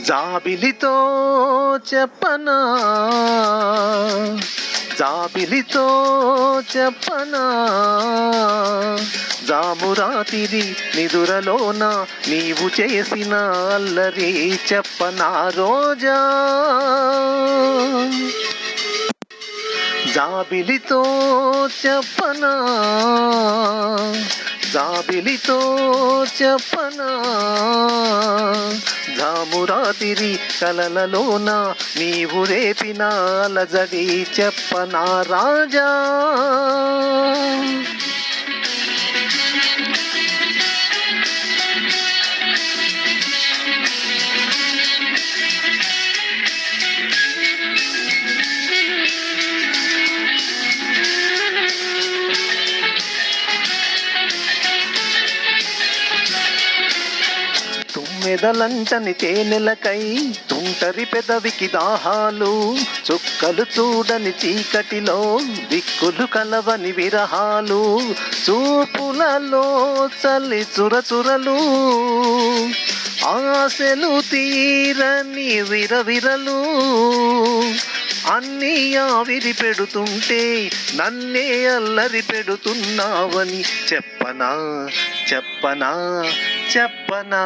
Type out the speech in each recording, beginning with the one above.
జాబిలితో చెప్పనా, జాబిలితో చెప్పనా, జామురాతిరి నిదురలోన నీవు చేసిన అల్లరి చెప్పనా రోజా. జాబిలితో చెప్పనా, జాబిలితో చెప్పనా, జామురాతిరి కలలలోన నీవు రేపిన అలజడి చెప్పనా రాజా. మెదలంటని తేనెలకై తుంటరి పెదవికి దాహాలు, చుక్కలు చూడని చీకటిలో దిక్కులు కలవని విరహాలు, చూపులలో చల్లి చురచురలు, ఆశలు తీరని విరవిరలు, అన్నీ ఆవిరి పెడుతుంటే నన్నే అల్లరి పెడుతున్నావని చెప్పనా, చెప్పనా, చెప్పనా,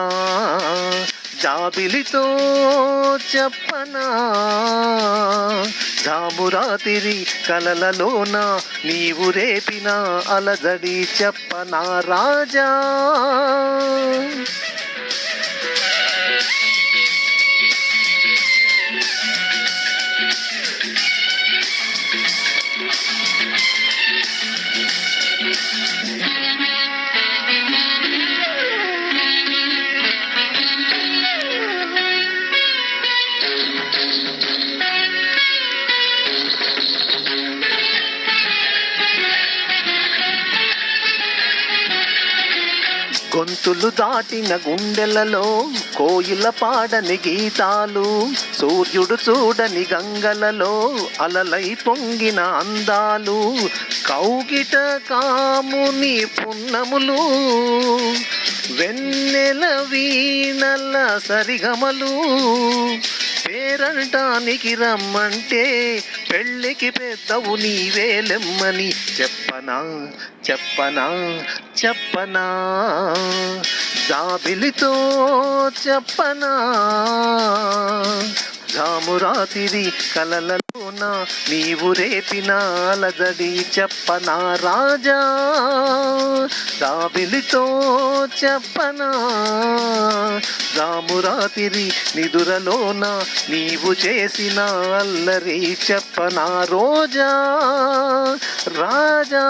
జాబిలితో చెప్పనా, జామురాతిరి కలలలోన నీవు రేపిన అలజడి చెప్పనా రాజా. గొంతులు దాటిన గుండెలలో కోయిల పాడని గీతాలు, సూర్యుడు చూడని గంగలలో అలలై పొంగిన అందాలు, కౌగిట కాముని పున్నములు, వెన్నెల వీణల సరిగమలు, పేరంటానికి రమ్మంటే పెళ్ళికి పెద్దవు నీవేలెమ్మని చెప్పనా, చెప్పనా, చెప్పనా, జాబిలితో చెప్పనా, జామురాతిరి కలలలోన నీవు రేపిన అలజడి చెప్పనా రాజా. జాబిలితో చెప్పనా, జామురాతిరి నిదురలోన నీవు చేసిన అల్లరి చెప్పనా రోజా, రాజా.